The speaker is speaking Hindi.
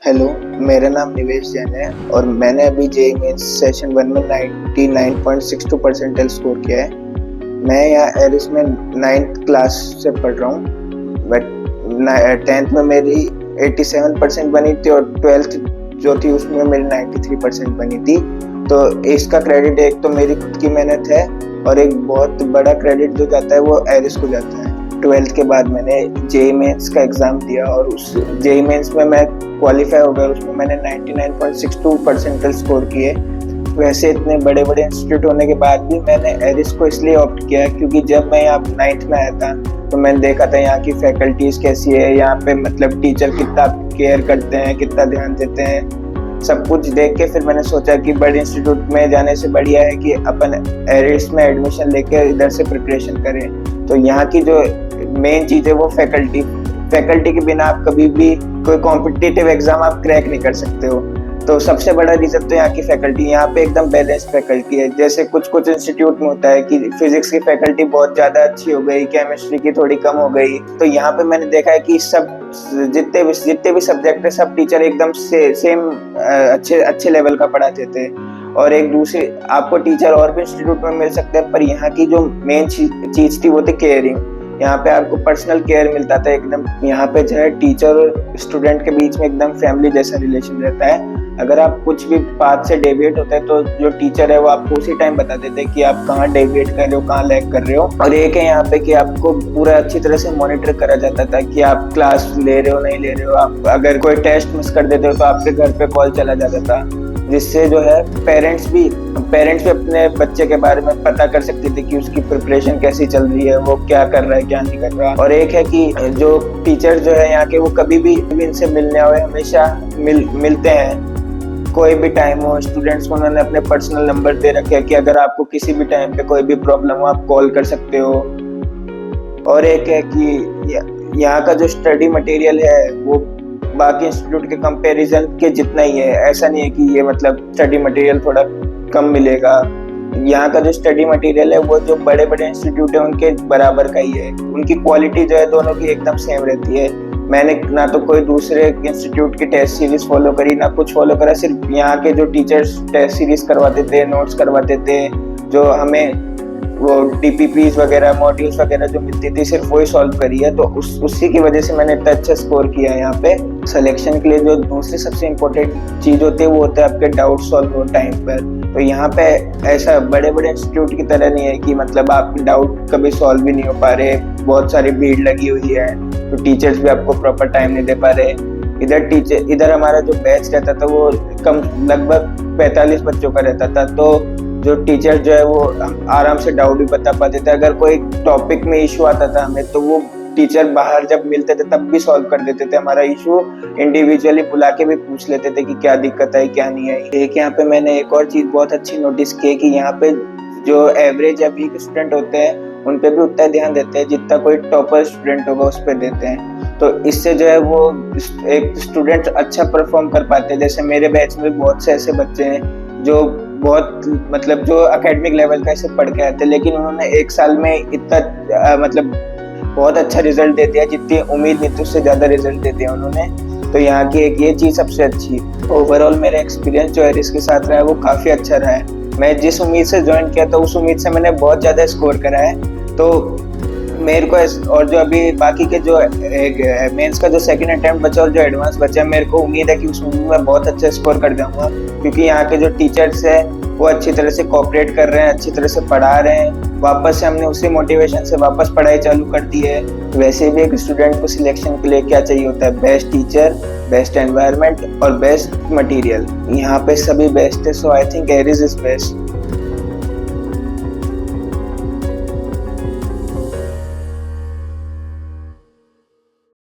हेलो, मेरा नाम निवेश जैन है और मैंने अभी जेईई मेंस सेशन 1 में 99.62 परसेंटाइल स्कोर किया है। मैं यहाँ एरिस में 9th क्लास से पढ़ रहा हूँ, बट 10th में मेरी 87% बनी थी और 12th जो थी उसमें मेरी 93% बनी थी। तो इसका क्रेडिट एक तो मेरी खुद की मेहनत है और एक बहुत बड़ा क्रेडिट जो जाता है वो एरिस को जाता है। 12th के बाद मैंने जेईई मेंस का एग्ज़ाम दिया और उस जेईई मेंस में मैं क्वालिफाई हो गया। उसमें मैंने 99.62 परसेंटाइल स्कोर किए। वैसे इतने बड़े बड़े इंस्टीट्यूट होने के बाद भी मैंने एरिस को इसलिए ऑप्ट किया क्योंकि जब मैं यहाँ 9th में आया था तो मैंने देखा था यहाँ की फैकल्टीज़ कैसी है, यहाँ पे मतलब टीचर कितना केयर करते हैं, कितना ध्यान देते हैं, सब कुछ देख के फिर मैंने सोचा कि बड़े इंस्टीट्यूट में जाने से बढ़िया है कि अपन एरिस में एडमिशन लेके इधर से प्रिपरेशन करें। तो यहाँ की जो मेन चीज़ है वो फैकल्टी के बिना आप कभी भी कोई कॉम्पिटिटिव एग्जाम आप क्रैक नहीं कर सकते हो। तो सबसे बड़ा रीज़न तो यहाँ की फैकल्टी, यहाँ पे एकदम बैलेंस्ड फैकल्टी है। जैसे कुछ इंस्टीट्यूट में होता है कि फिजिक्स की फैकल्टी बहुत ज़्यादा अच्छी हो गई, केमिस्ट्री की थोड़ी कम हो गई। तो यहाँ पे मैंने देखा है कि सब जितने भी सब्जेक्ट है सब टीचर एकदम सेम अच्छे लेवल का पढ़ाते थे। और एक दूसरे आपको टीचर और भी इंस्टीट्यूट में मिल सकते हैं, पर यहाँ की जो मेन चीज़ थी वो थी केयरिंग। यहाँ पे आपको पर्सनल केयर मिलता था एकदम। यहाँ पे जो है टीचर और स्टूडेंट के बीच में एकदम फैमिली जैसा रिलेशन रहता है। अगर आप कुछ भी पाथ से डेविएट होते हैं तो जो टीचर है वो आपको उसी टाइम बता देते हैं कि आप कहाँ डेविएट कर रहे हो, कहाँ लैग कर रहे हो। और एक है यहाँ पे कि आपको पूरा अच्छी तरह से मॉनिटर करा जाता था कि आप क्लास ले रहे हो नहीं ले रहे हो। आप अगर कोई टेस्ट मिस कर देते हो तो आपके घर पे कॉल चला जाता था, जिससे जो है पेरेंट्स भी अपने बच्चे के बारे में पता कर सकते थे कि उसकी प्रिपरेशन कैसी चल रही है, वो क्या कर रहा है क्या नहीं कर रहा। और एक है कि जो टीचर जो है यहाँ के वो कभी भी इनसे मिलने आए, हमेशा मिलते हैं। कोई भी टाइम हो, स्टूडेंट्स को उन्होंने अपने पर्सनल नंबर दे रखे हैं कि अगर आपको किसी भी टाइम पे कोई भी प्रॉब्लम हो आप कॉल कर सकते हो। और एक है कि यहाँ का जो स्टडी मटेरियल है वो बाकी इंस्टीट्यूट के कंपैरिजन के जितना ही है। ऐसा नहीं है कि ये मतलब स्टडी मटेरियल थोड़ा कम मिलेगा। यहाँ का जो स्टडी मटेरियल है वो जो बड़े बड़े इंस्टीट्यूट है उनके बराबर का ही है। उनकी क्वालिटी जो है दोनों की एकदम सेम रहती है। मैंने ना तो कोई दूसरे इंस्टीट्यूट की टेस्ट सीरीज फॉलो करी ना कुछ फॉलो करा। सिर्फ यहाँ के जो टीचर्स टेस्ट सीरीज करवाते थे, नोट्स करवाते थे, जो हमें वो DPPs वगैरह मॉड्यूल्स वगैरह जो मिलती थी सिर्फ वही सॉल्व करी है। तो उसी की वजह से मैंने इतना अच्छा स्कोर किया है। यहाँ पे सिलेक्शन के लिए जो दूसरी सबसे इम्पोर्टेंट चीज़ होती है वो होता है आपके डाउट सॉल्व हो टाइम पर। तो यहाँ पे ऐसा बड़े बड़े इंस्टीट्यूट की तरह नहीं है कि मतलब आपके डाउट कभी सॉल्व भी नहीं हो पा रहे, बहुत सारी भीड़ लगी हुई है तो टीचर्स भी आपको प्रॉपर टाइम नहीं दे पा रहे। इधर हमारा जो बैच रहता था वो लगभग 45 बच्चों का रहता था। तो जो टीचर जो है वो आराम से डाउट भी बता पाते थे। अगर कोई टॉपिक में इशू आता था हमें तो वो टीचर बाहर जब मिलते थे तब भी सॉल्व कर देते थे हमारा इशू। इंडिविजुअली बुला के भी पूछ लेते थे कि क्या दिक्कत है क्या नहीं है। एक यहाँ पे मैंने एक और चीज़ बहुत अच्छी नोटिस की कि यहाँ पे जो एवरेज या वीक स्टूडेंट होते हैं उन पे भी उतना ध्यान देते हैं जितना कोई टॉपर स्टूडेंट होगा उस पर देते हैं। तो इससे जो है वो एक स्टूडेंट अच्छा परफॉर्म कर पाते हैं। जैसे मेरे बैच में बहुत से ऐसे बच्चे हैं जो बहुत मतलब जो एकेडमिक लेवल का इसे पढ़ के आते हैं, लेकिन उन्होंने एक साल में इतना मतलब बहुत अच्छा रिजल्ट दे दिया, जितनी उम्मीद नहीं थी उससे ज़्यादा रिजल्ट दे दिया उन्होंने। तो यहाँ की एक ये चीज़ सबसे अच्छी। ओवरऑल मेरा एक्सपीरियंस जो एरिस के साथ रहा है वो काफ़ी अच्छा रहा है। मैं जिस उम्मीद से ज्वाइन किया था उस उम्मीद से मैंने बहुत ज़्यादा स्कोर करा है। तो मेरे को और जो अभी बाकी के जो मेंस का जो सेकंड अटेम्प्ट बचा और जो एडवांस बचा है, मेरे को उम्मीद है कि उसमें मैं बहुत अच्छा स्कोर कर जाऊंगा, क्योंकि यहाँ के जो टीचर्स हैं वो अच्छी तरह से कोऑपरेट कर रहे हैं, अच्छी तरह से पढ़ा रहे हैं। वापस से हमने उसी मोटिवेशन से वापस पढ़ाई चालू कर दी है। वैसे भी एक स्टूडेंट को सिलेक्शन के लिए क्या चाहिए होता है? बेस्ट टीचर, बेस्ट एनवायरनमेंट और बेस्ट मटेरियल। यहाँ पे सभी बेस्ट है, so I think Aris is best.